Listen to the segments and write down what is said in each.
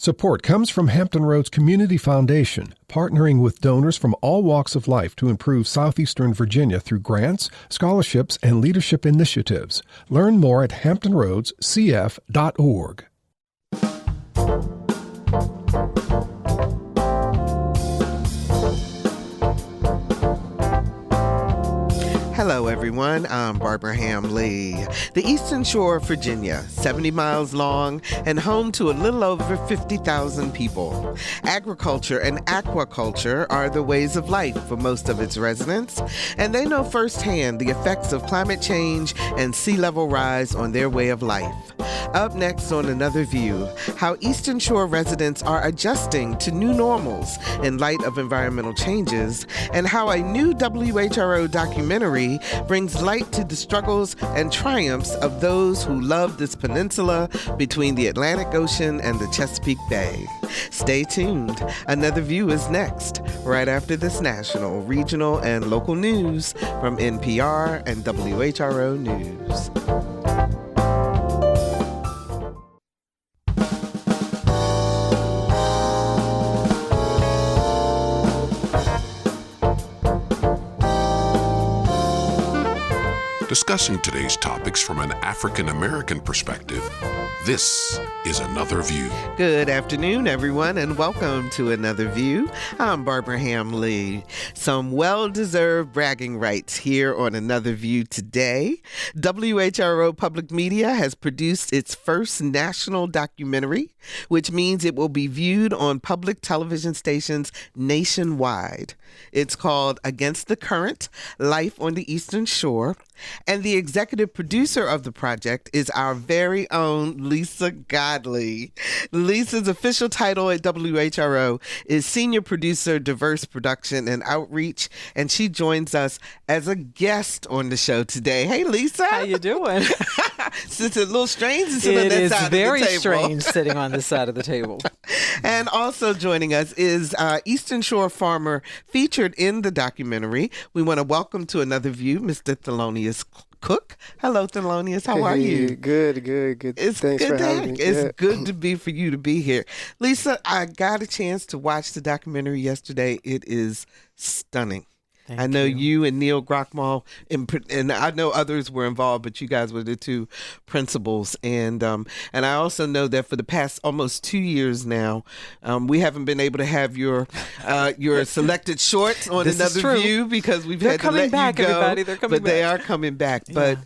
Support comes from Hampton Roads Community Foundation, partnering with donors from all walks of life to improve southeastern Virginia through grants, scholarships, and leadership initiatives. Learn more at hamptonroadscf.org. Hello, everyone. I'm Barbara Hamley. The Eastern Shore of Virginia, 70 miles long and home to a little over 50,000 people. Agriculture and aquaculture are the ways of life for most of its residents, and they know firsthand the effects of climate change and sea level rise on their way of life. Up next on Another View, how Eastern Shore residents are adjusting to new normals in light of environmental changes, and how a new WHRO documentary brings light to the struggles and triumphs of those who love this peninsula between the Atlantic Ocean and the Chesapeake Bay. Stay tuned. Another View is next, right after this national, regional, and local news from NPR and WHRO News. Discussing today's topics from an African-American perspective, this is Another View. Good afternoon, everyone, and welcome to Another View. I'm Barbara Hamley. Some well-deserved bragging rights here on Another View today. WHRO Public Media has produced its first national documentary, which means it will be viewed on public television stations nationwide. It's called Against the Current: Life on the Eastern Shore. And the executive producer of the project is our very own Lisa Godley. Lisa's official title at WHRO is Senior Producer, Diverse Production and Outreach, and she joins us as a guest on the show today. Hey, Lisa. How you doing? It's a little strange to sit on that side of the table. It is very strange sitting on this side of the table. And also joining us is Eastern Shore farmer featured in the documentary. We want to welcome to Another View Mr. Thelonious Cook. Hello, Thelonious. How are you? Good. It's Thanks good for having me. It's good to be for you to be here. Lisa, I got a chance to watch the documentary yesterday. It is stunning. I know you and Neil Grockmall, and I know others were involved, but you guys were the two principals. And I also know that for the past almost 2 years now, we haven't been able to have your selected shorts on Another View because they're had to let back, you go. Everybody. They're coming but back. They are coming back. Yeah.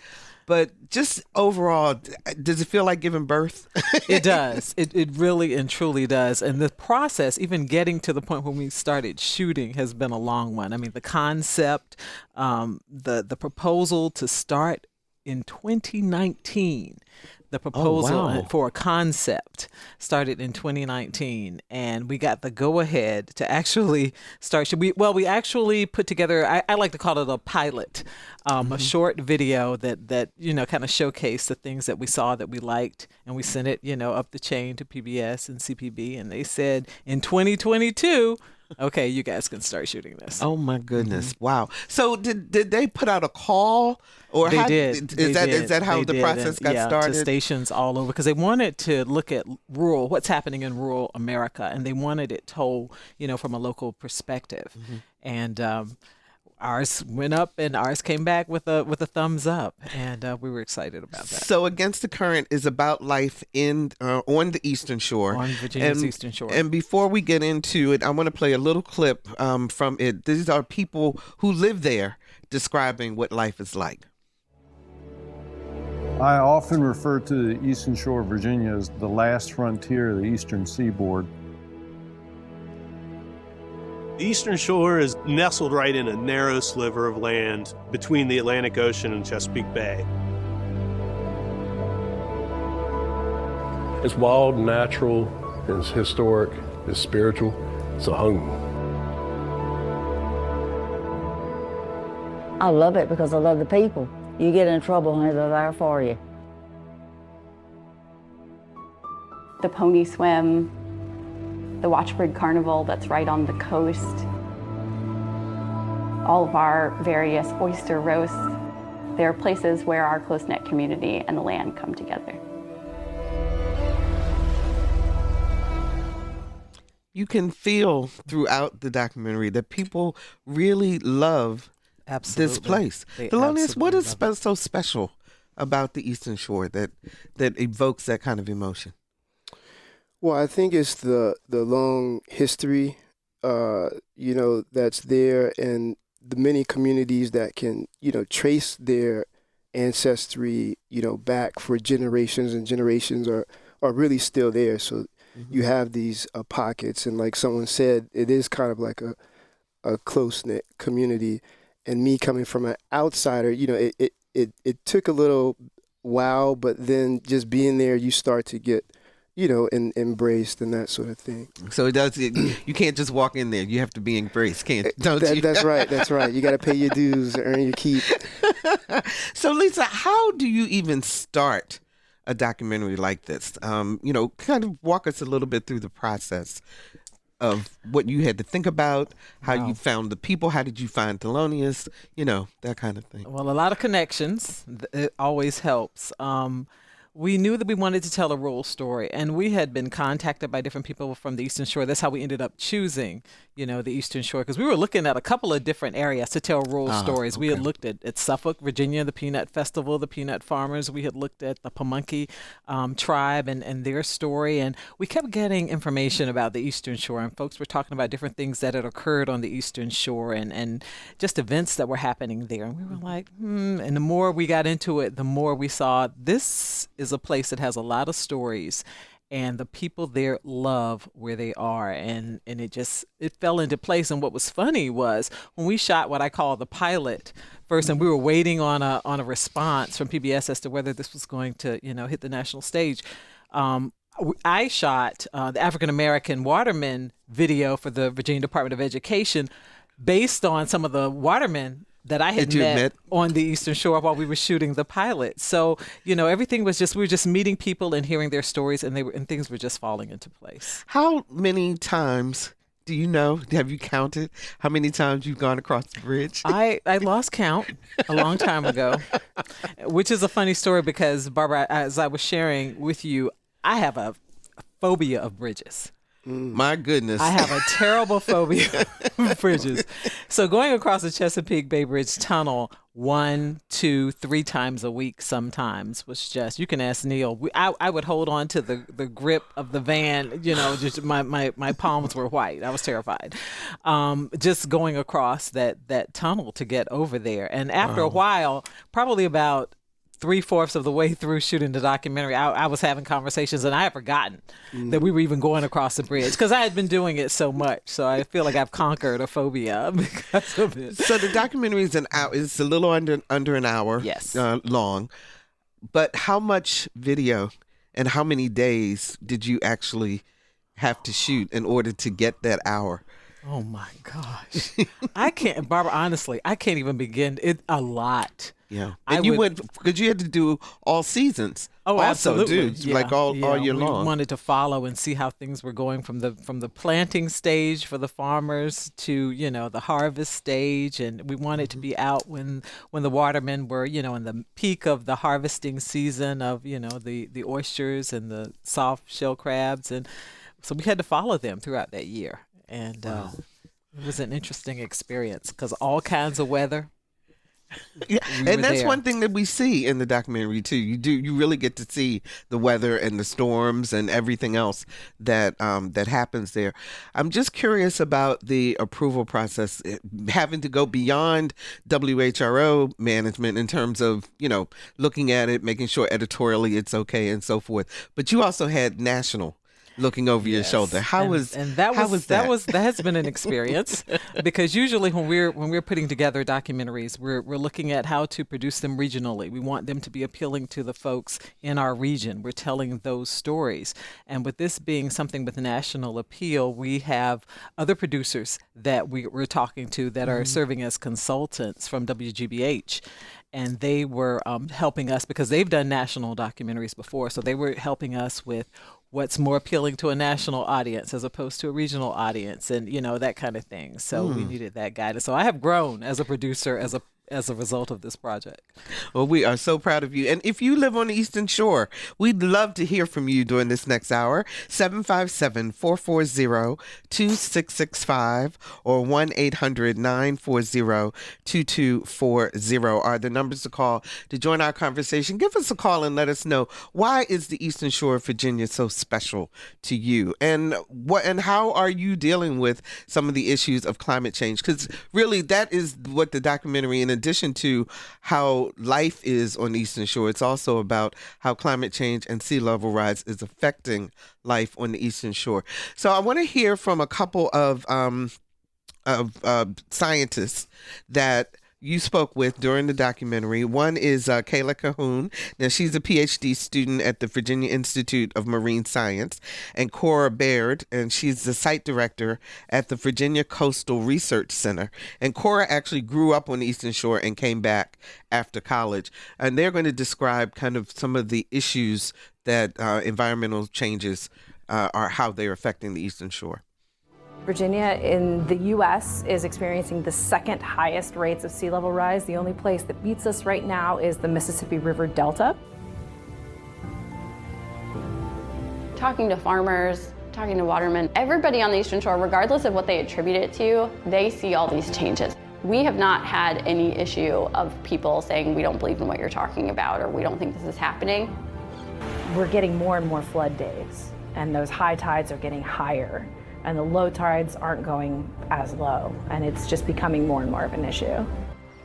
But just overall, does it feel like giving birth? It does. It really and truly does. And the process, even getting to the point when we started shooting, has been a long one. I mean, the concept, the proposal to start in 2019. The proposal for a concept started in 2019, and we got the go-ahead to actually start. We actually put together, I like to call it a pilot, a short video that kind of showcased the things that we saw that we liked, and we sent it, up the chain to PBS and CPB, and they said in 2022, okay, you guys can start shooting this. Oh my goodness! Wow. So did they put out a call, or they did? Is that how the process got started? To stations all over, because they wanted to look at what's happening in rural America, and they wanted it told, from a local perspective. And ours went up, and ours came back with a thumbs up, and we were excited about that. So Against the Current is about life on the Eastern Shore. On Virginia's Eastern Shore. And before we get into it, I want to play a little clip from it. These are people who live there describing what life is like. I often refer to the Eastern Shore of Virginia as the last frontier of the Eastern Seaboard. The Eastern Shore is nestled right in a narrow sliver of land between the Atlantic Ocean and Chesapeake Bay. It's wild, natural, it's historic, it's spiritual, it's a home. I love it because I love the people. You get in trouble, honey, they're there for you. The pony swim, the Watchbird Carnival that's right on the coast, all of our various oyster roasts. They're places where our close-knit community and the land come together. you can feel throughout the documentary that people really love this place. Thelonious, what is so special about the Eastern Shore that evokes that kind of emotion? Well, I think it's the long history, that's there, and the many communities that can, trace their ancestry, back for generations and generations are really still there. So you have these pockets, and like someone said, it is kind of like a close-knit community. And me coming from an outsider, it took a little while, but then just being there, you start to get embraced and that sort of thing. So you can't just walk in there. You have to be embraced, don't you? That's right. You got to pay your dues, earn your keep. So, Lisa, how do you even start a documentary like this? Kind of walk us a little bit through the process of what you had to think about, how you found the people, how did you find Thelonious, that kind of thing. Well, a lot of connections. It always helps. We knew that we wanted to tell a rural story, and we had been contacted by different people from the Eastern Shore. That's how we ended up choosing, the Eastern Shore, because we were looking at a couple of different areas to tell rural stories. Okay. We had looked at Suffolk, Virginia, the Peanut Festival, the Peanut Farmers. We had looked at the Pamunkey tribe and their story, and we kept getting information about the Eastern Shore, and folks were talking about different things that had occurred on the Eastern Shore and just events that were happening there. And we were like, and the more we got into it, the more we saw this is a place that has a lot of stories, and the people there love where they are, and it fell into place. And what was funny was when we shot what I call the pilot first, and we were waiting on a response from PBS as to whether this was going to hit the national stage. I shot the African American watermen video for the Virginia Department of Education based on some of the watermen that I had met on the Eastern Shore while we were shooting the pilot. So, everything was we were just meeting people and hearing their stories, and things were just falling into place. How many times do you know? Have you counted how many times you've gone across the bridge? I lost count a long time ago, which is a funny story because, Barbara, as I was sharing with you, I have a phobia of bridges. My goodness. I have a terrible phobia of bridges. So going across the Chesapeake Bay Bridge Tunnel 1, 2, 3 times a week sometimes was just, you can ask Neil. I would hold on to the grip of the van, just my palms were white. I was terrified. Just going across that tunnel to get over there. And after a while, probably about 3/4 of the way through shooting the documentary, I was having conversations, and I had forgotten that we were even going across the bridge because I had been doing it so much. So I feel like I've conquered a phobia because of it. So the documentary is it's a little under an hour long. But how much video and how many days did you actually have to shoot in order to get that hour? Oh my gosh. I can't, Barbara, honestly, I can't even begin. A lot. Yeah. And you went, because you had to do all seasons. Oh, also, absolutely. Dude, like all year long. We wanted to follow and see how things were going from the planting stage for the farmers to, the harvest stage. And we wanted to be out when the watermen were, in the peak of the harvesting season of, the oysters and the soft shell crabs. And so we had to follow them throughout that year. And it was an interesting experience because all kinds of weather. Yeah, and that's one thing that we see in the documentary too. You really get to see the weather and the storms and everything else that happens there. I'm just curious about the approval process, having to go beyond WHRO management in terms of looking at it, making sure editorially it's okay and so forth. But you also had national looking over your shoulder. That has been an experience because usually when we're putting together documentaries, we're looking at how to produce them regionally. We want them to be appealing to the folks in our region. We're telling those stories. And with this being something with national appeal, we have other producers that we're talking to that are serving as consultants from WGBH. And they were helping us because they've done national documentaries before. So they were helping us with what's more appealing to a national audience as opposed to a regional audience and, that kind of thing. So we needed that guidance. So I have grown as a producer, as a result of this project. Well, we are so proud of you. And if you live on the Eastern Shore, we'd love to hear from you during this next hour. 757-440-2665 or 1-800-940-2240 are the numbers to call to join our conversation. Give us a call and let us know, why is the Eastern Shore of Virginia so special to you? And how are you dealing with some of the issues of climate change? Because really that is what the documentary, in addition to how life is on the Eastern Shore, it's also about how climate change and sea level rise is affecting life on the Eastern Shore. So I want to hear from a couple of scientists that you spoke with during the documentary. One is Kayla Cahoon. Now, she's a PhD student at the Virginia Institute of Marine Science, and Cora Baird, and she's the site director at the Virginia Coastal Research Center. And Cora actually grew up on the Eastern Shore and came back after college. And they're going to describe kind of some of the issues that environmental changes are, how they're affecting the Eastern Shore. Virginia in the U.S. is experiencing the second highest rates of sea level rise. The only place that beats us right now is the Mississippi River Delta. Talking to farmers, talking to watermen, everybody on the Eastern Shore, regardless of what they attribute it to, they see all these changes. We have not had any issue of people saying we don't believe in what you're talking about or we don't think this is happening. We're getting more and more flood days, and those high tides are getting higher, and the low tides aren't going as low, and it's just becoming more and more of an issue.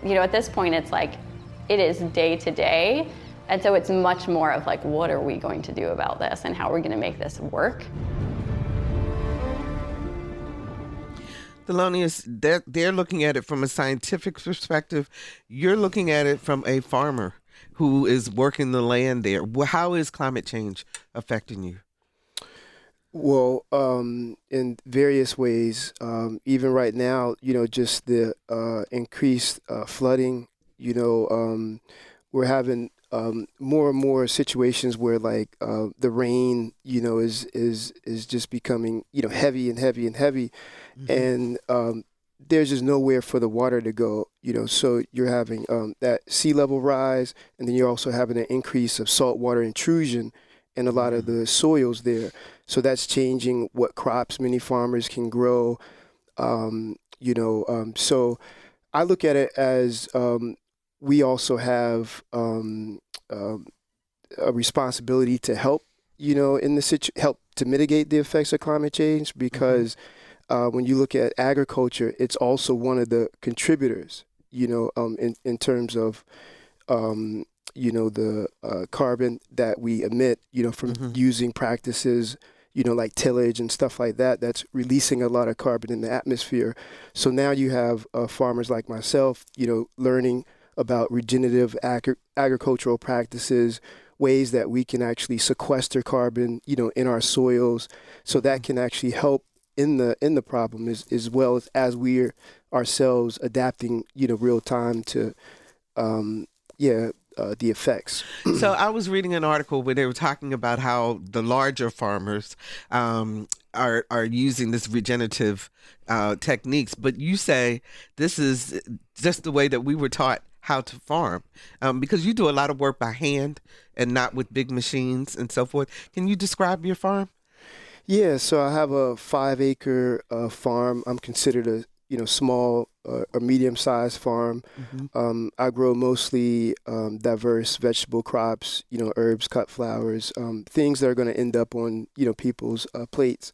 You know, at this point, it's like, it is day to day, and so it's much more of like, what are we going to do about this, and how are we going to make this work? Thelonious, they're looking at it from a scientific perspective. You're looking at it from a farmer who is working the land there. How is climate change affecting you? Well, in various ways, even right now, just the increased flooding, we're having more and more situations where like the rain, is just becoming, heavy and heavy and heavy. Mm-hmm. And there's just nowhere for the water to go, so you're having that sea level rise, and then you're also having an increase of saltwater intrusion in a lot of the soils there. So that's changing what crops many farmers can grow. So I look at it as we also have a responsibility to help, help to mitigate the effects of climate change, because when you look at agriculture, it's also one of the contributors, in terms of the carbon that we emit, from using practices, like tillage and stuff like that, that's releasing a lot of carbon in the atmosphere. So now you have farmers like myself, learning about regenerative agricultural practices, ways that we can actually sequester carbon, in our soils. So that can actually help in the problem as well as we're ourselves adapting, real time to, the effects. So I was reading an article where they were talking about how the larger farmers are using this regenerative techniques, but you say this is just the way that we were taught how to farm, because you do a lot of work by hand and not with big machines and so forth. Can you describe your farm? Yeah, so I have a 5-acre farm. I'm considered a small or medium-sized farm. Mm-hmm. I grow mostly diverse vegetable crops, herbs, cut flowers, things that are going to end up on people's plates.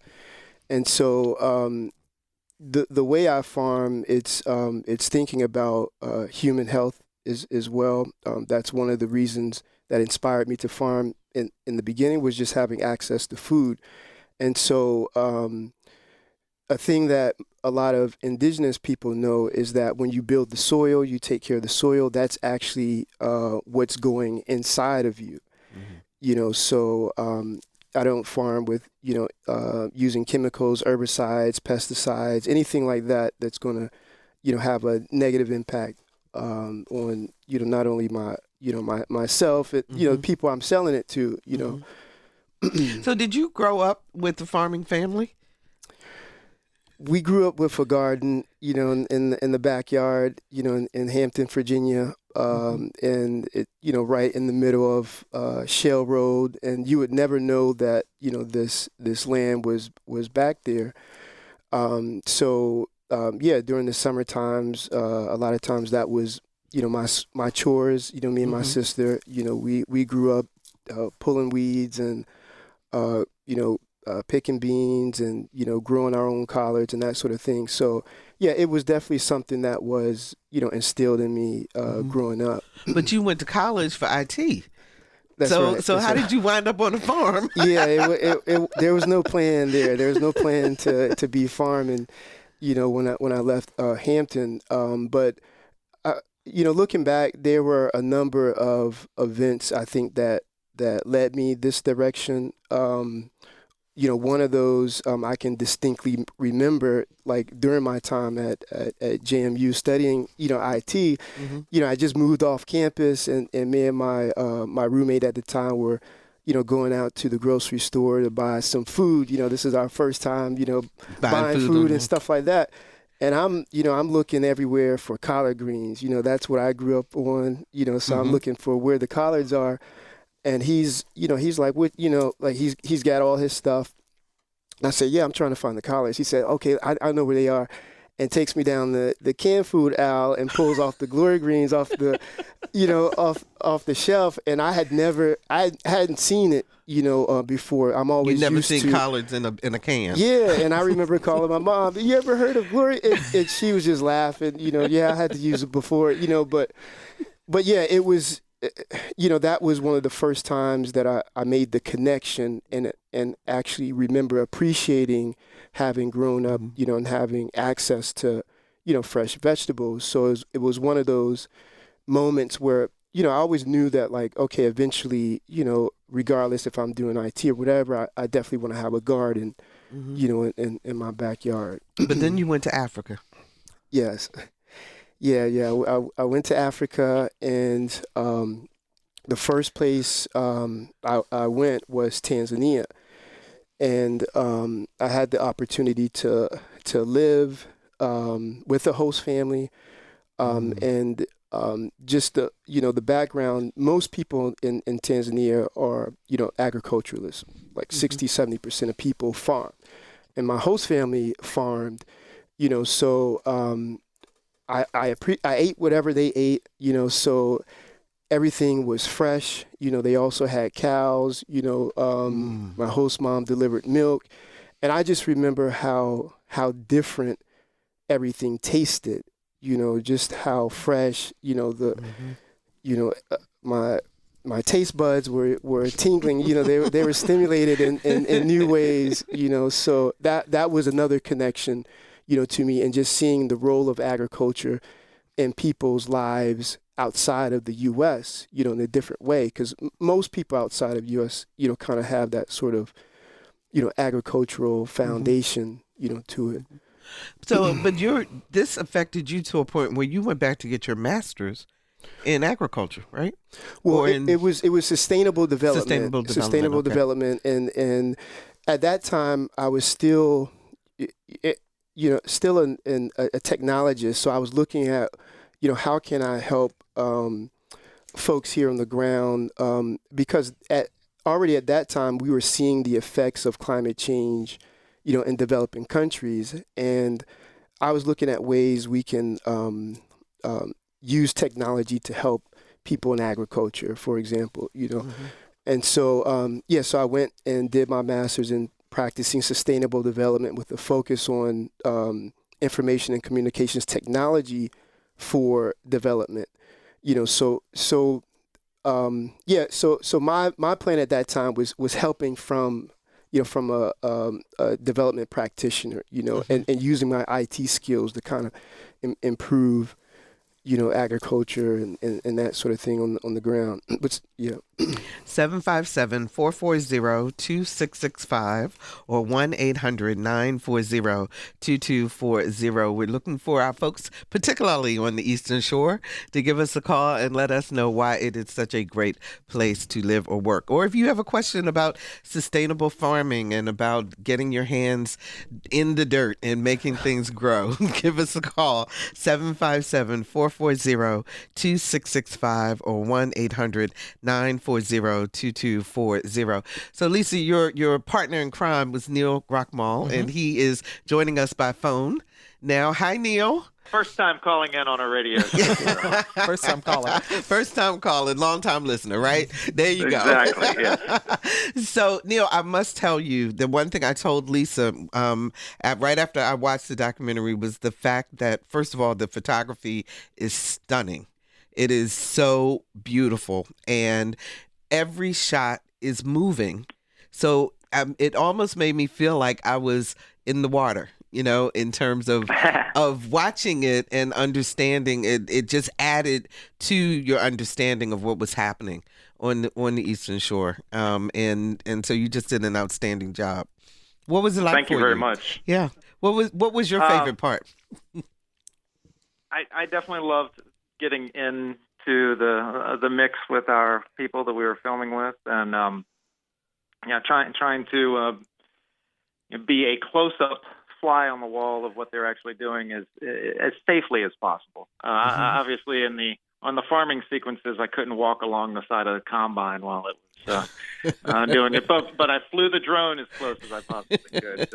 And so the way I farm, it's thinking about human health as well. That's one of the reasons that inspired me to farm in the beginning, was just having access to food. And so a thing that a lot of indigenous people know is that when you build the soil, you take care of the soil, that's actually what's going inside of you. Mm-hmm. So I don't farm with, using chemicals, herbicides, pesticides, anything like that that's going to, have a negative impact on, not only my, myself, people I'm selling it to, So did you grow up with the farming family? we grew up with a garden, in the backyard, in Hampton, Virginia, and it, right in the middle of Shell Road, and you would never know that, this land was back there. During the summer times, a lot of times that was, my chores. Me and my sister, we grew up pulling weeds and picking beans and growing our own collards and that sort of thing. So yeah, it was definitely something that was instilled in me growing up. But you went to college for IT. That's right. So how did you wind up on a farm? Yeah, there was no plan there. There was no plan to be farming, when I left Hampton. But looking back, there were a number of events I think that led me this direction. One of those I can distinctly remember, like during my time at JMU studying, IT. I just moved off campus, and me and my roommate at the time were, going out to the grocery store to buy some food. This is our first time, buying food and stuff like that. And I'm looking everywhere for collard greens. That's what I grew up on. So I'm looking for where the collards are. And he's like, what, like he's got all his stuff. And I said, yeah, I'm trying to find the collards. He said, okay, I know where they are, and takes me down the canned food aisle and pulls off the glory greens off the, off the shelf. And I hadn't seen it, before. I'm always you never seen collards in a can. Yeah, and I remember calling my mom, you ever heard of glory? And she was just laughing, yeah, I had to use it before, but yeah, it was. That was one of the first times that I made the connection and actually remember appreciating having grown up, and having access to, fresh vegetables. So it was one of those moments where, I always knew that, like, okay, eventually, regardless if I'm doing IT or whatever, I definitely want to have a garden, in my backyard. But then you went to Africa. Yes. Yeah. I went to Africa, and the first place I went was Tanzania, and I had the opportunity to live with a host family, and just the background. Most people in Tanzania are agriculturalists. Like 60-70% of people farm, and my host family farmed. So. I ate whatever they ate, so everything was fresh. They also had cows, my host mom delivered milk. And I just remember how different everything tasted, just how fresh, my taste buds were tingling, they were stimulated in new ways, so that was another connection, to me, and just seeing the role of agriculture in people's lives outside of the U.S., in a different way, because most people outside of U.S., kind of have that sort of, agricultural foundation, to it. So, but this affected you to a point where you went back to get your master's in agriculture, right? Well, it was sustainable development. Sustainable development, and at that time I was still still a technologist. So I was looking at, how can I help folks here on the ground, because already at that time we were seeing the effects of climate change, in developing countries, and I was looking at ways we can use technology to help people in agriculture, for example, And so, so I went and did my master's in practicing sustainable development with a focus on information and communications technology for development. So my plan at that time was helping from a development practitioner, and using my IT skills to kind of improve, agriculture and that sort of thing on the ground. But yeah. 757-440-2665 or 1-800-940-2240. We're looking for our folks, particularly on the Eastern Shore, to give us a call and let us know why it is such a great place to live or work. Or if you have a question about sustainable farming and about getting your hands in the dirt and making things grow, give us a call, 757-440-2665 or 1-800-940-2240. So, Lisa, your partner in crime was Neil Rockmall, and he is joining us by phone now. Hi, Neil. First time calling in on a radio show. First time calling. First time calling, long time listener, right? There you go. Exactly, yes. So, Neil, I must tell you, the one thing I told Lisa right after I watched the documentary was the fact that, first of all, the photography is stunning. It is so beautiful, and every shot is moving. So it almost made me feel like I was in the water, in terms of watching it and understanding it. It just added to your understanding of what was happening on the Eastern Shore. And so you just did an outstanding job. What was it like for you? Thank you very much. Yeah. What was your favorite part? I definitely loved getting into the mix with our people that we were filming with, and trying to be a close-up fly on the wall of what they're actually doing as safely as possible. Obviously, on the farming sequences, I couldn't walk along the side of the combine while it was doing it, but I flew the drone as close as I possibly could.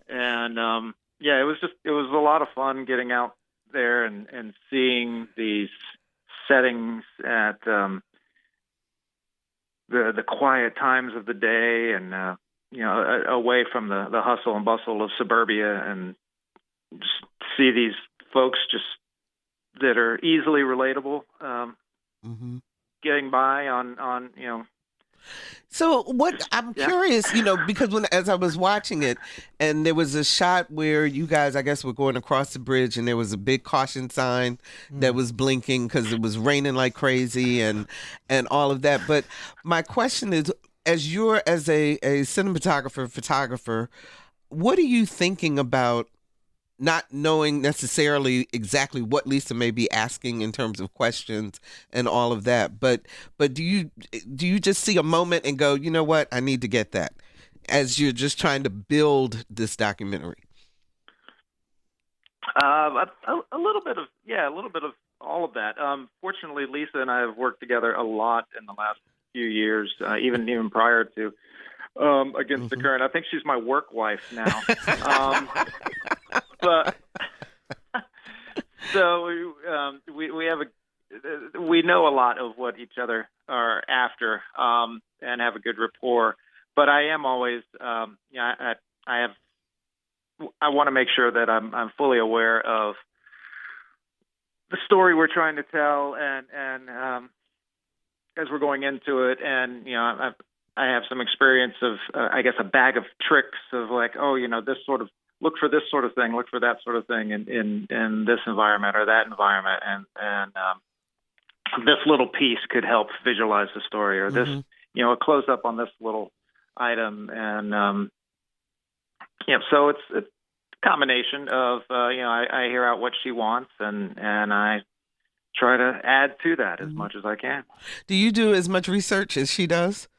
And it was a lot of fun getting out there and seeing these settings at the quiet times of the day, and away from the hustle and bustle of suburbia, and just see these folks just that are easily relatable, getting by on. So what I'm curious, because as I was watching it, and there was a shot where you guys, I guess, were going across the bridge, and there was a big caution sign that was blinking because it was raining like crazy and all of that. But my question is, as a photographer, what are you thinking about not knowing necessarily exactly what Lisa may be asking in terms of questions and all of that, but do you just see a moment and go, you know what, I need to get that, as you're just trying to build this documentary? A little bit of all of that. Fortunately, Lisa and I have worked together a lot in the last few years, even prior to Against the Current. I think she's my work wife now. But so we know a lot of what each other are after, and have a good rapport. But I am always I want to make sure that I'm fully aware of the story we're trying to tell, and as we're going into it, and I have some experience of I guess a bag of tricks of like, this sort of. Look for this sort of thing, look for that sort of thing in this environment or that environment, and this little piece could help visualize the story, or this, a close up on this little item, and so it's a combination of I hear out what she wants, and I try to add to that as much as I can. Do you do as much research as she does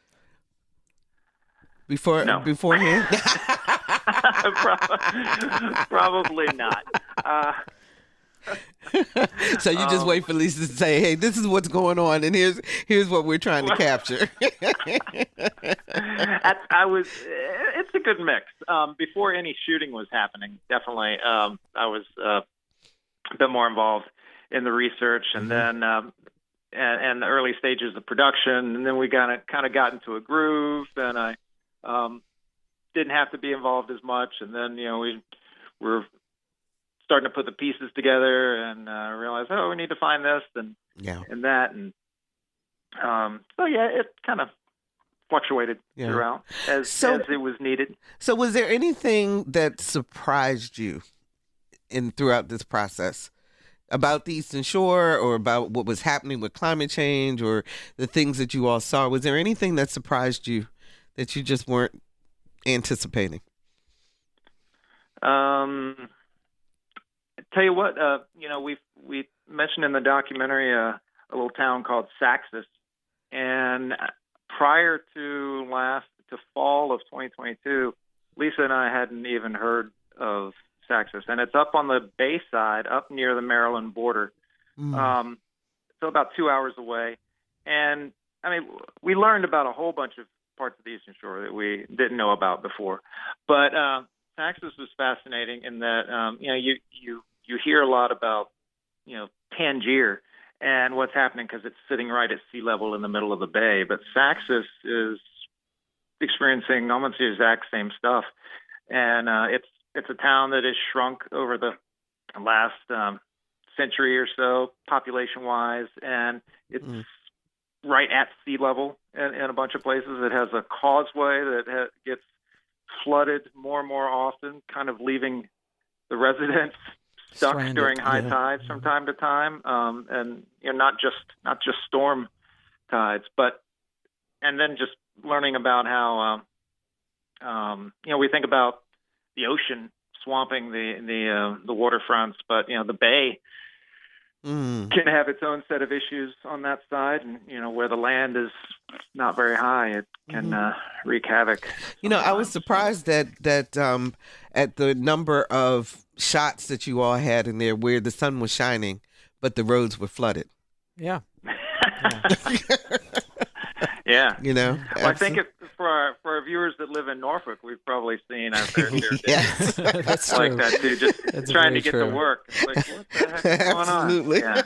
beforehand? Probably not. So you just wait for Lisa to say, "Hey, this is what's going on, and here's what we're trying to capture." It's a good mix. Before any shooting was happening, definitely, I was a bit more involved in the research, and then and the early stages of production, and then we kind of got into a groove, and I didn't have to be involved as much, and then we were starting to put the pieces together, and realized, we need to find this and that, and so it kind of fluctuated throughout as it was needed. So was there anything that surprised you throughout this process? about the Eastern Shore or about what was happening with climate change or the things that you all saw? Was there anything that surprised you that you just weren't anticipating? Tell you what, we mentioned in the documentary a little town called Saxis, and prior to fall of 2022, Lisa and I hadn't even heard of Saxis, and it's up on the bay side, up near the Maryland border, so about 2 hours away. And I mean, we learned about a whole bunch of parts of the Eastern Shore that we didn't know about before, but Saxis was fascinating in that you hear a lot about Tangier and what's happening because it's sitting right at sea level in the middle of the bay, but Saxis is experiencing almost the exact same stuff, and it's a town that has shrunk over the last century or so, population-wise, and it's right at sea level in a bunch of places. It has a causeway that gets flooded more and more often, kind of leaving the residents stuck during high tides from time to time, and not just storm tides, and then just learning about how we think about the ocean swamping the waterfronts, but the bay can have its own set of issues on that side, and where the land is not very high, it can wreak havoc. I was surprised that at the number of shots that you all had in there where the sun was shining, but the roads were flooded. Yeah. Yeah. Well, I think for our viewers that live in Norfolk, we've probably seen our fair share of yes. That's like true. that too, just trying to get to work. It's like, what the heck is going on? Absolutely. Yeah.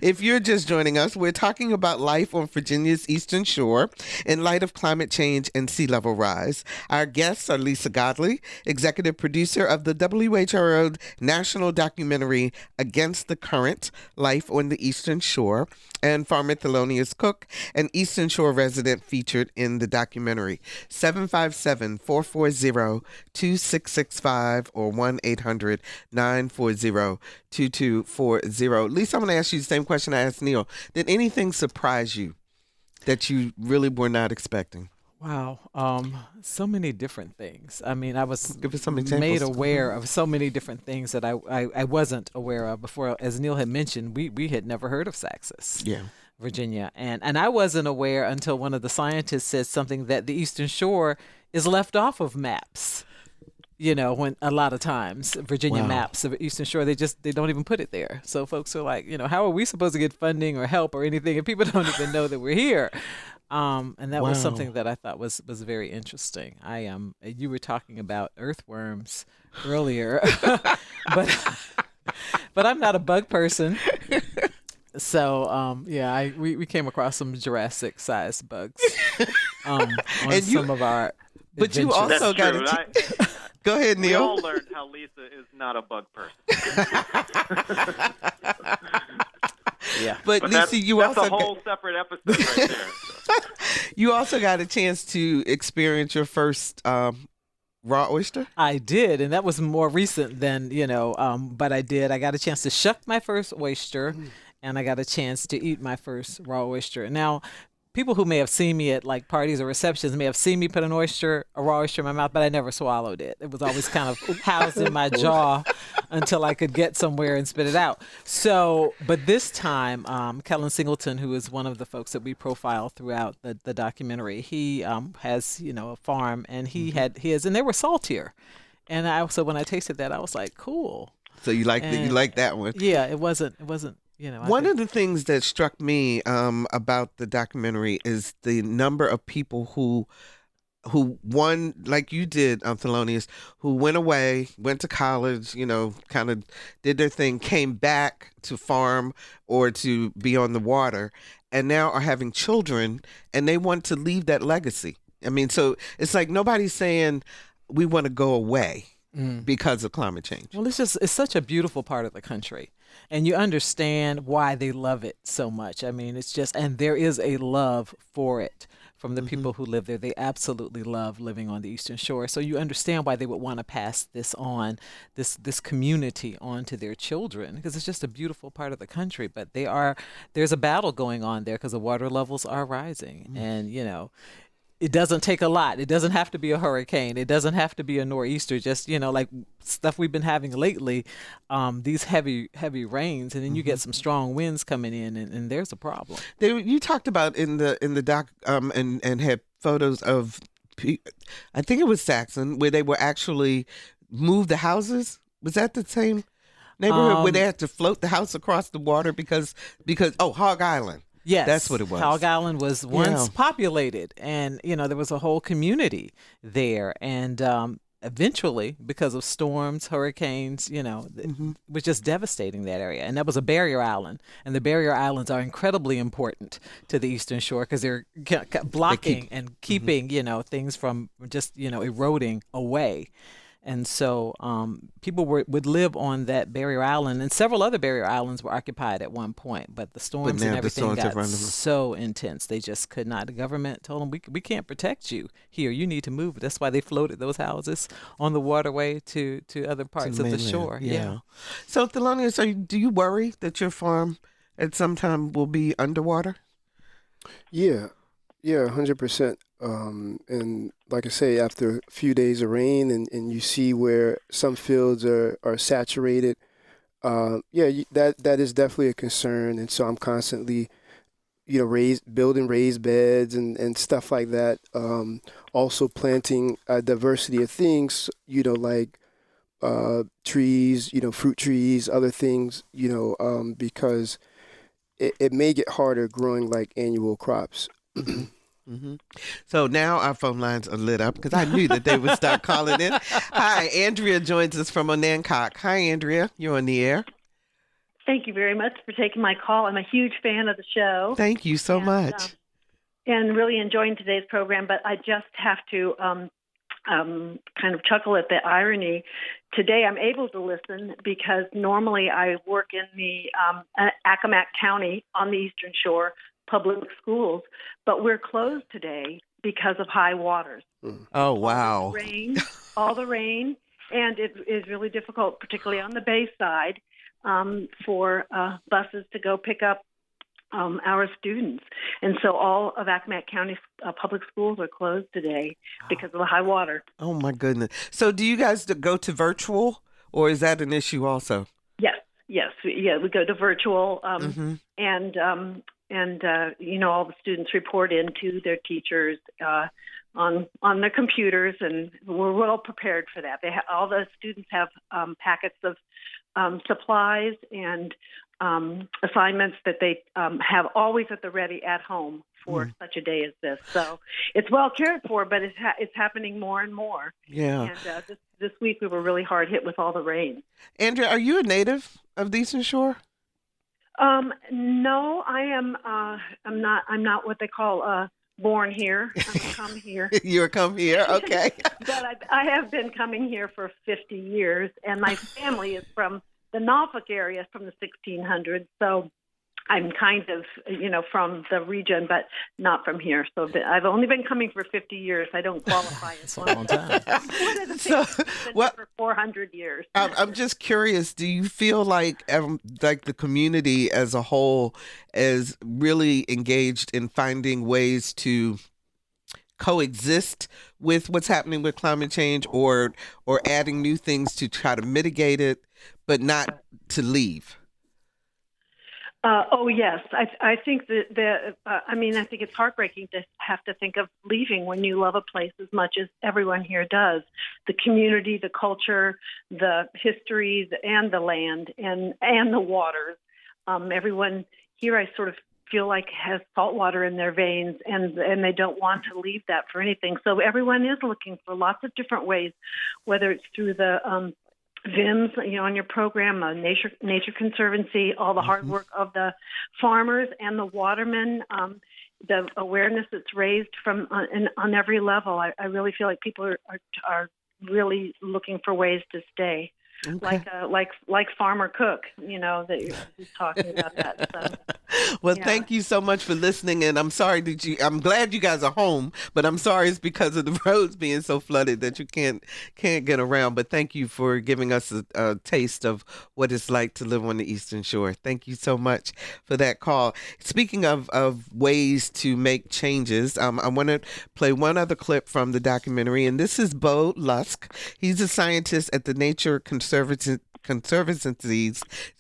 If you're just joining us, we're talking about life on Virginia's Eastern Shore in light of climate change and sea level rise. Our guests are Lisa Godley, executive producer of the WHRO national documentary Against the Current, Life on the Eastern Shore, and farmer Thelonious Cook, an Eastern Shore resident featured in the documentary. 757-440-2665 or 1-800-940-2240. Lisa, I'm going to ask you the same question I asked Neil. Did anything surprise you that you really were not expecting? Wow. So many different things. I mean, I was Give us some examples. made aware of so many different things that I wasn't aware of before. As Neil had mentioned, we had never heard of Saxis, Virginia. And I wasn't aware until one of the scientists said something that the Eastern Shore is left off of maps. When a lot of times Virginia maps of Eastern Shore, they don't even put it there. So folks are like, how are we supposed to get funding or help or anything? And people don't even know that we're here. And that was something that I thought was very interesting. You were talking about earthworms earlier, but I'm not a bug person. So we came across some Jurassic-sized bugs on some of our. But you also got to. Go ahead, Neil. We all learned how Lisa is not a bug person. Yeah, but Lisa, that's you also a whole separate episode right there. You also got a chance to experience your first raw oyster. I did, and that was more recent than but I did. I got a chance to shuck my first oyster, and I got a chance to eat my first raw oyster. Now, people who may have seen me at like parties or receptions may have seen me put a raw oyster in my mouth, but I never swallowed it. It was always kind of housed in my jaw until I could get somewhere and spit it out. So, but this time, Kellen Singleton, who is one of the folks that we profile throughout the documentary, he has, a farm, and he had his, and they were saltier. And when I tasted that, I was like, cool. So you like that one? Yeah, it wasn't. One of the things that struck me about the documentary is the number of people who won, like you did, Thelonious, who went away, went to college, kind of did their thing, came back to farm or to be on the water, and now are having children, and they want to leave that legacy. I mean, so it's like nobody's saying we want to go away because of climate change. Well, it's such a beautiful part of the country. And you understand why they love it so much. I mean, it's just, and there is a love for it from the people who live there. They absolutely love living on the Eastern Shore. So you understand why they would want to pass this on, this community on to their children, because it's just a beautiful part of the country. But there's a battle going on there because the water levels are rising. And, it doesn't take a lot. It doesn't have to be a hurricane. It doesn't have to be a nor'easter. Just, like stuff we've been having lately, these heavy rains, and then you get some strong winds coming in, and there's a problem. You talked about in the doc and had photos of, I think it was Saxon, where they were actually moved the houses. Was that the same neighborhood where they had to float the house across the water because Hog Island? Yes, that's what it was. Hog Island was once populated, and there was a whole community there, and eventually, because of storms, hurricanes, it was just devastating that area. And that was a barrier island, and the barrier islands are incredibly important to the Eastern Shore because they're blocking and keeping things from just eroding away. And so people would live on that barrier island, and several other barrier islands were occupied at one point. But the storms and everything got so intense, they just could not. The government told them, we can't protect you here. You need to move. That's why they floated those houses on the waterway to other parts of the shore. Yeah. So, Thelonious, do you worry that your farm at some time will be underwater? Yeah, 100%. And like I say, after a few days of rain and you see where some fields are saturated, that is definitely a concern. And so I'm constantly, building raised beds and stuff like that. Also planting a diversity of things, like trees, fruit trees, other things, because it may get harder growing like annual crops. So now our phone lines are lit up because I knew that they would start calling in. Hi, Andrea joins us from Onancock. Hi, Andrea. You're on the air. Thank you very much for taking my call. I'm a huge fan of the show. Thank you so much. And really enjoying today's program, but I just have to kind of chuckle at the irony. Today I'm able to listen because normally I work in the Accomack County on the Eastern Shore public schools, but we're closed today because of high waters. Oh, wow. All the rain, and it is really difficult, particularly on the bay side, for buses to go pick up our students. And so all of Accomack County public schools are closed today because of the high water. Oh, my goodness. So do you guys go to virtual, or is that an issue also? Yes. We go to virtual, and all the students report into their teachers on their computers, and we're well prepared for that. All the students have packets of supplies and assignments that they have always at the ready at home for such a day as this. So it's well cared for, but it's happening more and more. Yeah. And this week we were really hard hit with all the rain. Andrea, are you a native of the Eastern Shore? No, I am. I'm not what they call born here. I'm come here. You're come here, okay. But I have been coming here for 50 years, and my family is from the Norfolk area from the 1600s. So I'm kind of, from the region, but not from here. So I've only been coming for 50 years. I don't qualify as one. That's a long time. One of the things that's been for 400 years. I'm just curious, do you feel like the community as a whole is really engaged in finding ways to coexist with what's happening with climate change, or adding new things to try to mitigate it, but not to leave? Yes. I think that I think it's heartbreaking to have to think of leaving when you love a place as much as everyone here does. The community, the culture, the histories, and the land, and the waters. Everyone here, I sort of feel like, has salt water in their veins, and they don't want to leave that for anything. So everyone is looking for lots of different ways, whether it's through the VIMS, on your program, Nature Conservancy, all the hard work of the farmers and the watermen, the awareness that's raised from on every level. I really feel like people are really looking for ways to stay. Okay. Like Farmer Cook, that you're talking about that. So. Well, thank you so much for listening. And I'm sorry I'm glad you guys are home, but I'm sorry it's because of the roads being so flooded that you can't get around. But thank you for giving us a taste of what it's like to live on the Eastern Shore. Thank you so much for that call. Speaking of ways to make changes, I want to play one other clip from the documentary. And this is Bo Lusk. He's a scientist at the Nature Conservancy's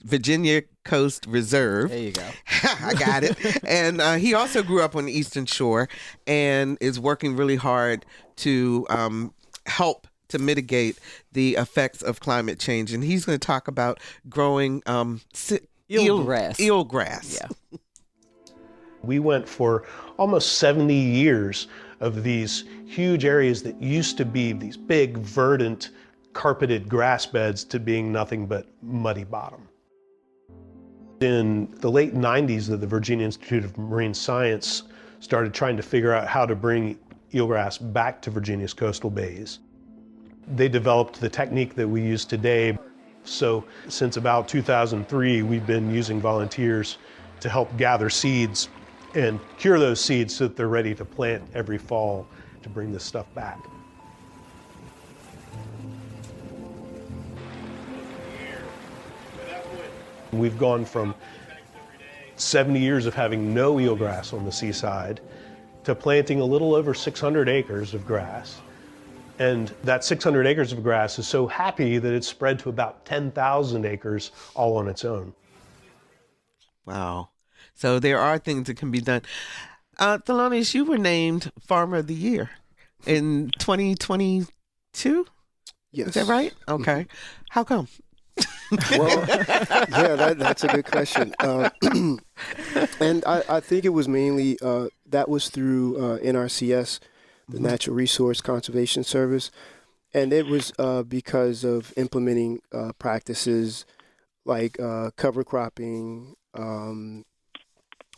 Virginia Coast Reserve. There you go. I got it. And he also grew up on the Eastern Shore and is working really hard to help to mitigate the effects of climate change. And he's going to talk about growing eelgrass. Yeah. We went for almost 70 years of these huge areas that used to be these big, verdant, carpeted grass beds to being nothing but muddy bottom. In the late 90s, the Virginia Institute of Marine Science started trying to figure out how to bring eelgrass back to Virginia's coastal bays. They developed the technique that we use today. So since about 2003, we've been using volunteers to help gather seeds and cure those seeds so that they're ready to plant every fall to bring this stuff back. We've gone from 70 years of having no eelgrass on the seaside to planting a little over 600 acres of grass. And that 600 acres of grass is so happy that it's spread to about 10,000 acres all on its own. Wow. So there are things that can be done. Thelonious, you were named Farmer of the Year in 2022? Yes. Is that right? Okay. How come? Well, that's a good question. And I think it was mainly, that was through NRCS, the Natural Resource Conservation Service. And it was because of implementing practices like cover cropping,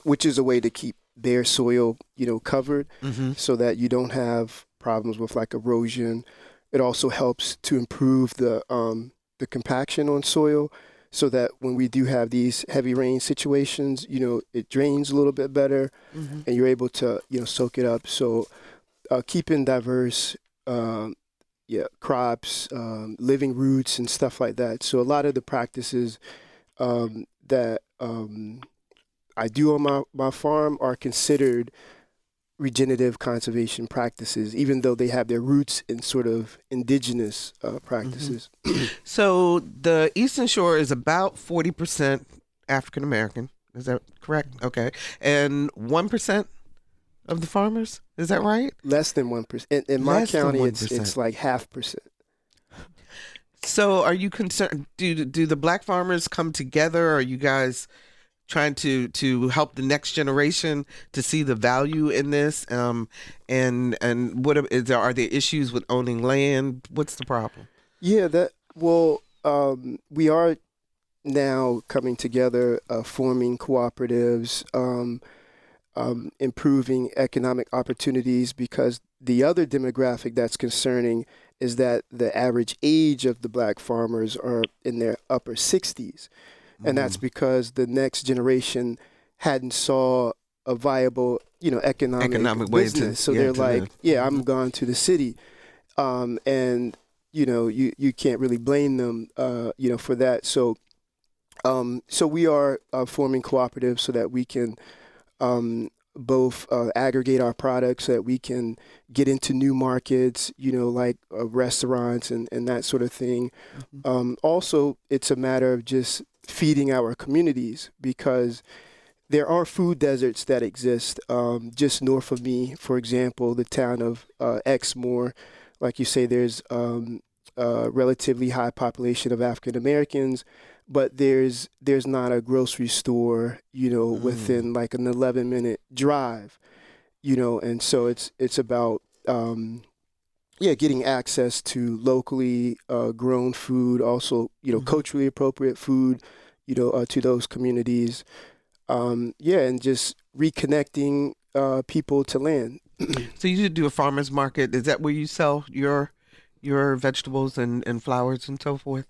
which is a way to keep bare soil, covered so that you don't have problems with like erosion. It also helps to improve the compaction on soil so that when we do have these heavy rain situations, it drains a little bit better and you're able to, soak it up. So keeping diverse crops, living roots and stuff like that. So a lot of the practices that I do on my farm are considered regenerative conservation practices, even though they have their roots in sort of indigenous practices. So the Eastern Shore is about 40% African American. Is that correct? Okay. And 1% of the farmers? Is that right? Less than 1%. In my county, it's like 0.5%. So are you concerned? Do the black farmers come together? Are you guys trying to help the next generation to see the value in this? And what are there issues with owning land? What's the problem? Yeah, we are now coming together, forming cooperatives, improving economic opportunities, because the other demographic that's concerning is that the average age of the black farmers are in their upper 60s. And that's because the next generation hadn't saw a viable, economic business. So they're like, I'm going to the city. And, you can't really blame them, for that. So we are forming cooperatives so that we can both aggregate our products, so that we can get into new markets, like restaurants and that sort of thing. Also, it's a matter of just feeding our communities, because there are food deserts that exist just north of me. For example, the town of Exmoor, like you say, there's a relatively high population of African Americans, but there's not a grocery store, within like an 11-minute drive, and so it's about getting access to locally grown food, also culturally appropriate food, to those communities, and just reconnecting people to land. So you do a farmers market. Is that where you sell your your vegetables and flowers and so forth?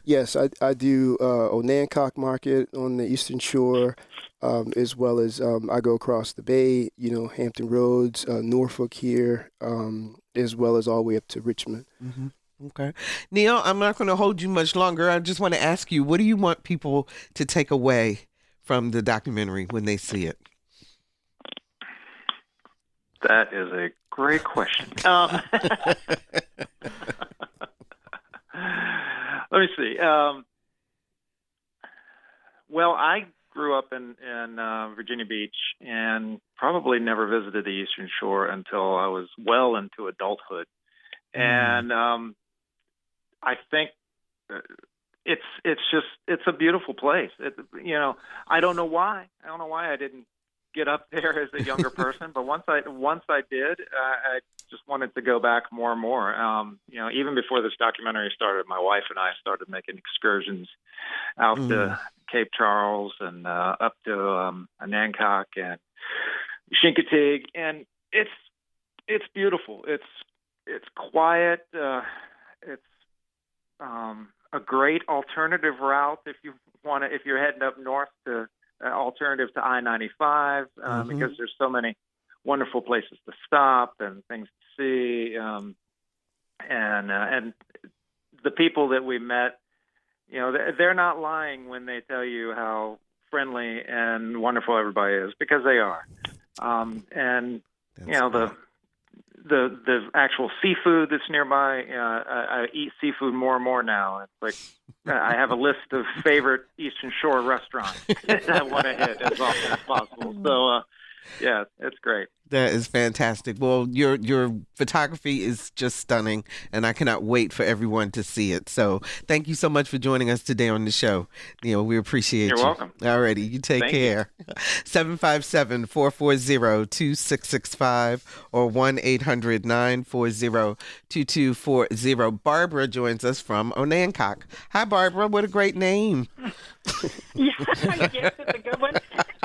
Yes, I do Onancock Market on the Eastern Shore, as well as I go across the bay, Hampton Roads, Norfolk here, as well as all the way up to Richmond. Mm-hmm. Okay. Neil, I'm not going to hold you much longer. I just want to ask you, what do you want people to take away from the documentary when they see it? That is a great question. Let me see. Well, I grew up in Virginia Beach and probably never visited the Eastern Shore until I was well into adulthood. And I think it's a beautiful place. I don't know why. I didn't get up there as a younger person, but once I did, I just wanted to go back more and more. Even before this documentary started, my wife and I started making excursions out to Cape Charles and up to Nancock and Chincoteague, and it's beautiful. It's quiet. It's a great alternative route if you're heading up north to alternative to I-95 because there's so many wonderful places to stop and things to see, and the people that we met, they're not lying when they tell you how friendly and wonderful everybody is, because they are. And the actual seafood that's nearby, I eat seafood more and more now. It's like I have a list of favorite Eastern Shore restaurants that I want to hit as often as possible. So, yeah, it's great. That is fantastic. Well, your photography is just stunning, and I cannot wait for everyone to see it. So thank you so much for joining us today on the show. We appreciate you. You're welcome. All righty. You take care. 757-440-2665 or 1-800-940-2240. Barbara joins us from Onancock. Hi, Barbara. What a great name. Yes, it's a good one.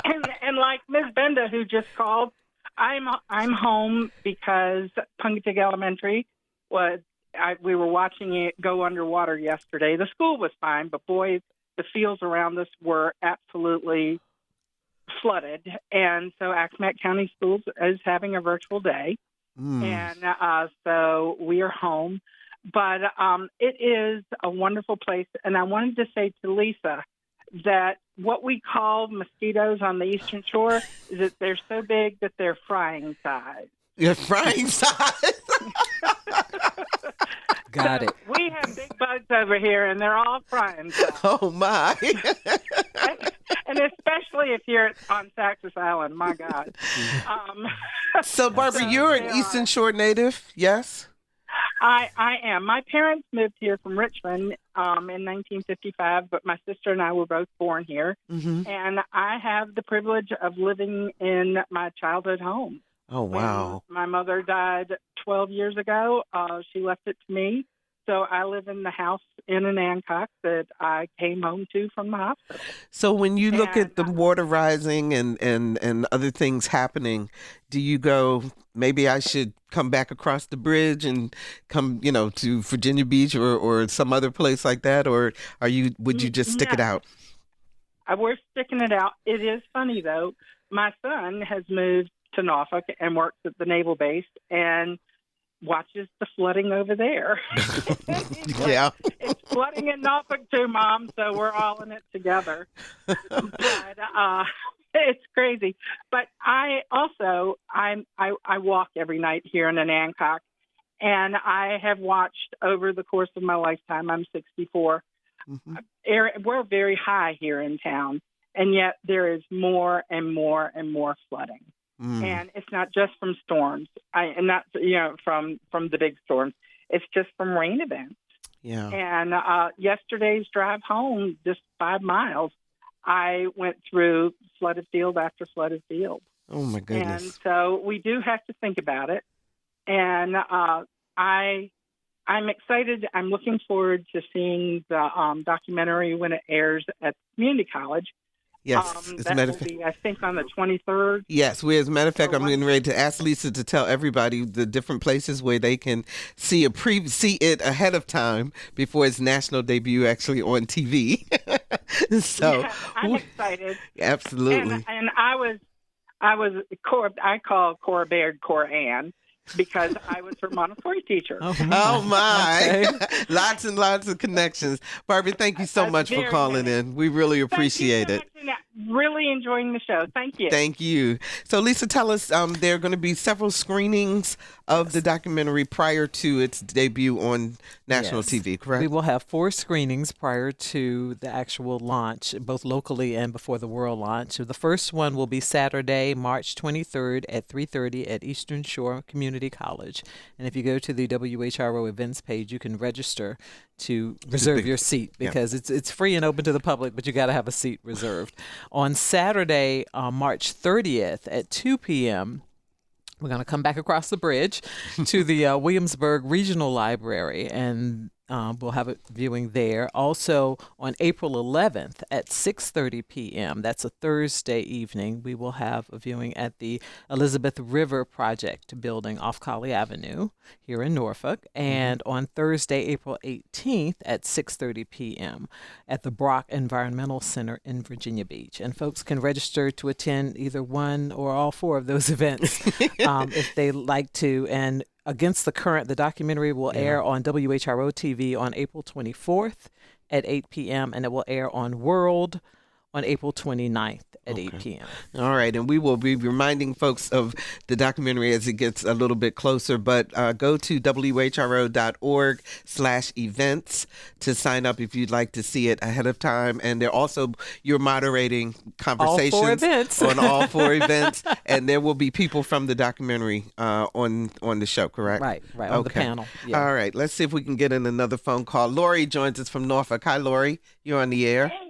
And like Ms. Benda, who just called, I'm home because Punkatig Elementary we were watching it go underwater yesterday. The school was fine, but boy, the fields around us were absolutely flooded. And so Accomack County Schools is having a virtual day. And so we are home. But it is a wonderful place. And I wanted to say to Lisa that what we call mosquitoes on the Eastern Shore is that they're so big that they're frying size. You're frying size? Got it. We have big bugs over here, and they're all frying size. Oh, my. And especially if you're on Saxis Island, my God. So, Barbara, you're an Eastern Shore native, yes? I am. My parents moved here from Richmond in 1955, but my sister and I were both born here. And I have the privilege of living in my childhood home. Oh, wow. When my mother died 12 years ago. She left it to me. So I live in the house in Onancock that I came home to from the hospital. So when you look at the water rising and other things happening, do you go, maybe I should come back across the bridge and come, to Virginia Beach or some other place like that? Or would you just stick it out? We're sticking it out. It is funny, though. My son has moved to Norfolk and works at the naval base and watches the flooding over there. Yeah. It's flooding in Norfolk too, Mom, so we're all in it together. But it's crazy. But I also, I walk every night here in Onancock, and I have watched over the course of my lifetime, I'm 64, we're very high here in town, and yet there is more and more and more flooding. And it's not just from storms, and not from the big storms. It's just from rain events. Yeah. And yesterday's drive home, just 5 miles, I went through flooded field after flooded field. Oh my goodness! And so we do have to think about it. And I'm excited. I'm looking forward to seeing the documentary when it airs at community college. Yes, as a that matter will of fact. be, I think, on the 23rd. Yes, as a matter of fact, I'm getting ready to ask Lisa to tell everybody the different places where they can see it ahead of time before its national debut actually on TV. So Yeah, I'm excited. Absolutely. And I call Cora Baird Cora Ann because I was her Montessori teacher. Oh my. Lots and lots of connections. Barbie, thank you so much for calling in. We really appreciate it. Really enjoying the show. Thank you. Thank you. So, Lisa, tell us, there are going to be several screenings of the documentary prior to its debut on national TV, correct? We will have 4 screenings prior to the actual launch, both locally and before the world launch. So the first one will be Saturday, March 23rd at 3:30 at Eastern Shore Community College. And if you go to the WHRO events page, you can register to reserve your seat because it's free and open to the public, but you got to have a seat reserved. On Saturday, March 30th at 2 p.m., we're going to come back across the bridge to the Williamsburg Regional Library, and we'll have a viewing there. Also, on April 11th at 6:30 p.m., that's a Thursday evening, we will have a viewing at the Elizabeth River Project building off Colley Avenue here in Norfolk. And on Thursday, April 18th at 6:30 p.m. at the Brock Environmental Center in Virginia Beach. And folks can register to attend either one or all 4 of those events if they like to. And Against the Current, the documentary will air on WHRO TV on April 24th at 8 p.m. and it will air on World on April 29th at 8 p.m. All right, and we will be reminding folks of the documentary as it gets a little bit closer, but go to WHRO.org/events to sign up if you'd like to see it ahead of time. And you're moderating conversations all 4 events. on all 4 events, and there will be people from the documentary on the show, correct? Right, on the panel. Yeah. All right, let's see if we can get in another phone call. Lori joins us from Norfolk. Hi, Lori. You're on the air. Hey.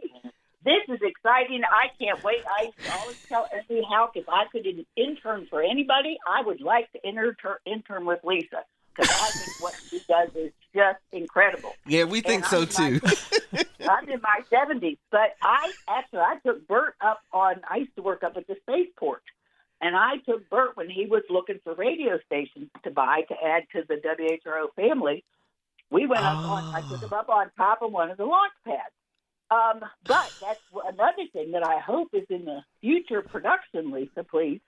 This is exciting. I can't wait. I always tell Emily Houck if I could intern for anybody, I would like to intern with Lisa because I think what she does is just incredible. Yeah, we think so too. I'm in my 70s, but I took Bert up on. I used to work up at the spaceport, and I took Bert when he was looking for radio stations to buy to add to the WHRO family. We went up on. I took him up on top of one of the launch pads. But that's another thing that I hope is in the future production, Lisa, please,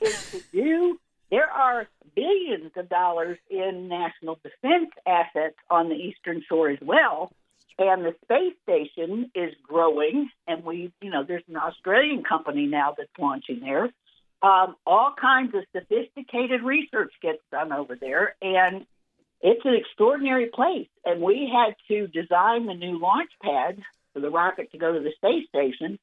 is to do, there are billions of dollars in national defense assets on the Eastern Shore as well. And the space station is growing, and there's an Australian company now that's launching there. All kinds of sophisticated research gets done over there, and it's an extraordinary place. And we had to design the new launch pad for the rocket to go to the space station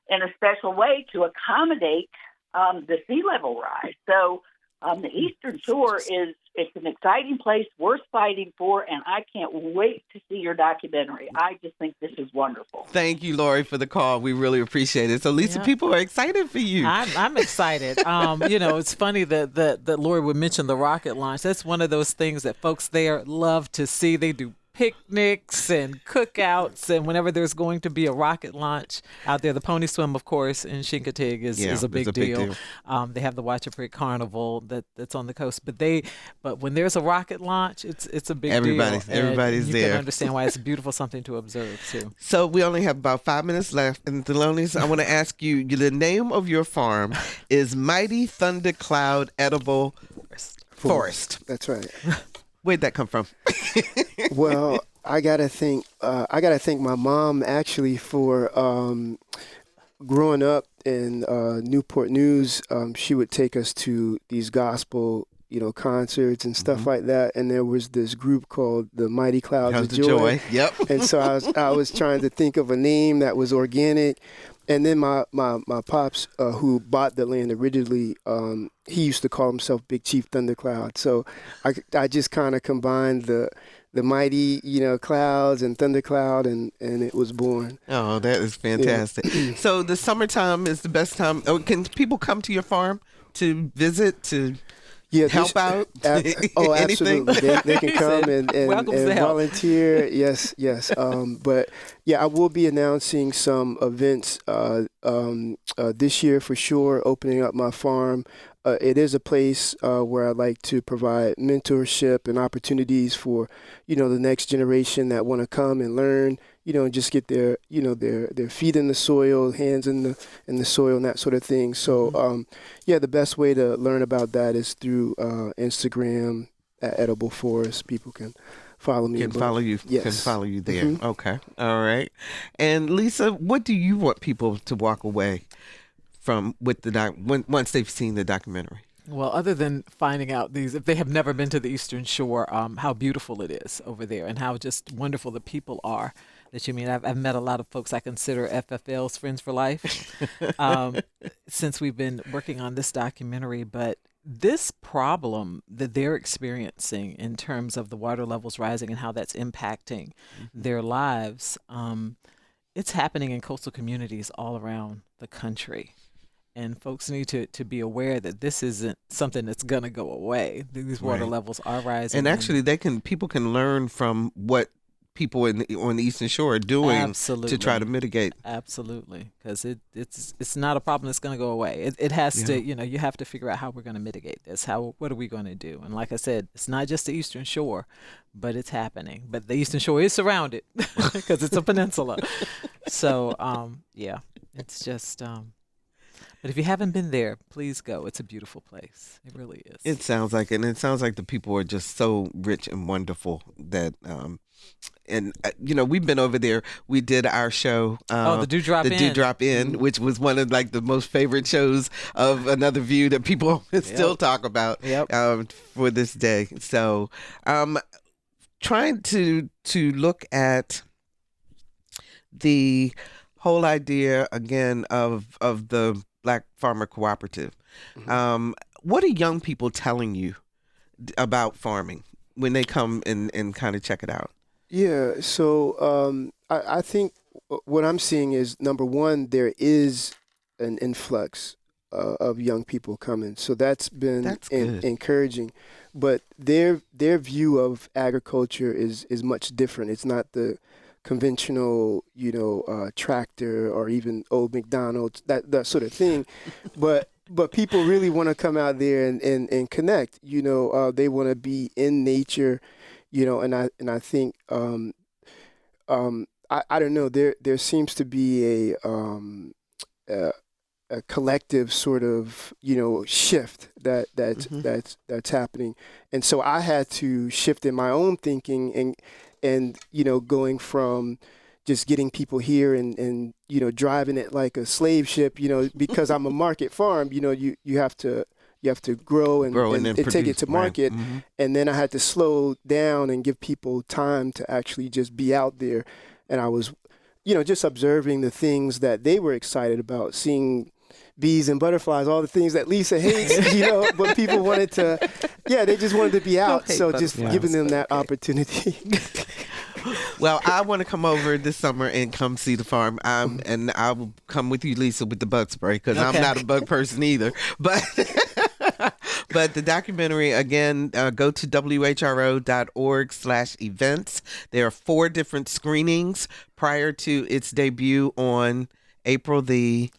in a special way to accommodate the sea level rise. So the Eastern Shore it's an exciting place worth fighting for, and I can't wait to see your documentary. I just think this is wonderful. Thank you, Lori, for the call. We really appreciate it. So, Lisa, people are excited for you. I'm excited. It's funny that Lori would mention the rocket launch. That's one of those things that folks there love to see. They do picnics and cookouts, and whenever there's going to be a rocket launch out there, the pony swim, of course, in Chincoteague is a big deal. They have the Watchaprick Carnival that's on the coast, but when there's a rocket launch, it's a big deal. Everybody's there. You can understand why it's beautiful, something to observe too. So we only have about 5 minutes left, and Thelonious, I want to ask you, the name of your farm is Mighty Thundercloud Edible Forest. That's right. Where'd that come from? Well, I gotta thank my mom actually for growing up in Newport News. She would take us to these gospel, concerts and stuff like that. And there was this group called the Mighty Clouds of Joy. Yep. And so I was trying to think of a name that was organic. And then my pops, who bought the land originally, he used to call himself Big Chief Thundercloud. So I just kind of combined the mighty, clouds and thundercloud, and it was born. Oh, that is fantastic. Yeah. So the summertime is the best time. Oh, can people come to your farm to visit, to help out? Absolutely. They can come and volunteer. Yes. But, I will be announcing some events this year for sure, opening up my farm. It is a place where I like to provide mentorship and opportunities for, the next generation that want to come and learn, and just get their feet in the soil, hands in the soil and that sort of thing. So, the best way to learn about that is through Instagram at Edible Forest. People can follow me. Can follow you. Yes. Can follow you there. Okay. All right. And Lisa, what do you want people to walk away from with once they've seen the documentary? Well, other than finding out if they have never been to the Eastern Shore, how beautiful it is over there and how just wonderful the people are that you meet. I've met a lot of folks I consider FFL's friends for life since we've been working on this documentary. But this problem that they're experiencing in terms of the water levels rising and how that's impacting their lives, it's happening in coastal communities all around the country. And folks need to be aware that this isn't something that's going to go away. These water levels are rising. And actually, people can learn from what people on the Eastern Shore are doing to try to mitigate. Absolutely, because it's not a problem that's going to go away. It has to, you have to figure out how we're going to mitigate this. What are we going to do? And like I said, it's not just the Eastern Shore, but it's happening. But the Eastern Shore is surrounded because it's a peninsula. So, it's just... But if you haven't been there, please go. It's a beautiful place. It really is. It sounds like it. And it sounds like the people are just so rich and wonderful that, we've been over there. We did our show. The Dewdrop Inn. The Dewdrop Inn, which was one of the most favorite shows of Another View that people still talk about for this day. So trying to look at the whole idea again of the Black Farmer Cooperative. What are young people telling you about farming when they come and kind of check it out? Yeah, so I think what I'm seeing is, number one, there is an influx of young people coming. So that's been encouraging. But their view of agriculture is much different. It's not the conventional, tractor or even old McDonald's, that sort of thing. But people really want to come out there and connect. They want to be in nature, and I think I don't know, there seems to be a collective sort of shift that's happening. And so I had to shift in my own thinking and going from just getting people here and driving it like a slave ship, because I'm a market farm, you have to grow and take it to market. Right. Mm-hmm. And then I had to slow down and give people time to actually just be out there. And I was, just observing the things that they were excited about, seeing bees and butterflies, all the things that Lisa hates, but people wanted to, they just wanted to be out. So just giving them that opportunity. Well, I want to come over this summer and come see the farm. And I will come with you, Lisa, with the bug spray, because I'm not a bug person either. But the documentary, again, go to WHRO.org/events. There are 4 different screenings prior to its debut on April the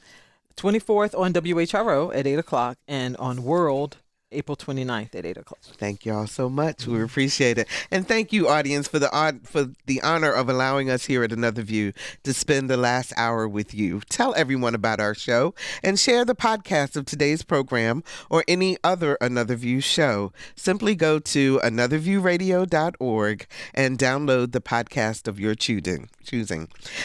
24th on WHRO at 8 o'clock and on World April 29th at 8 o'clock. Thank y'all so much. We appreciate it. And thank you, audience, for the honor of allowing us here at Another View to spend the last hour with you. Tell everyone about our show and share the podcast of today's program or any other Another View show. Simply go to anotherviewradio.org and download the podcast of your choosing.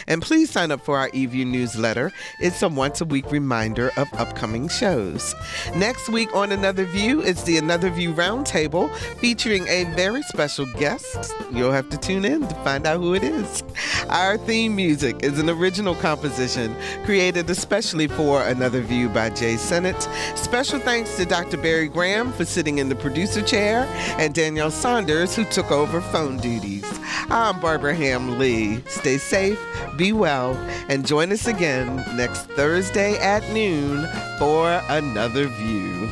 And please sign up for our eView newsletter. It's a once-a-week reminder of upcoming shows. Next week on Another View, it's the Another View Roundtable featuring a very special guest. You'll have to tune in to find out who it is. Our theme music is an original composition created especially for Another View by Jay Sennett. Special thanks to Dr. Barry Graham for sitting in the producer chair and Danielle Saunders, who took over phone duties. I'm Barbara Ham Lee. Stay safe, be well, and join us again next Thursday at noon for Another View.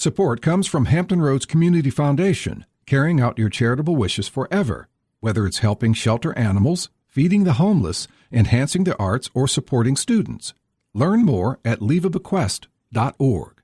Support comes from Hampton Roads Community Foundation, carrying out your charitable wishes forever, whether it's helping shelter animals, feeding the homeless, enhancing the arts, or supporting students. Learn more at leaveabequest.org.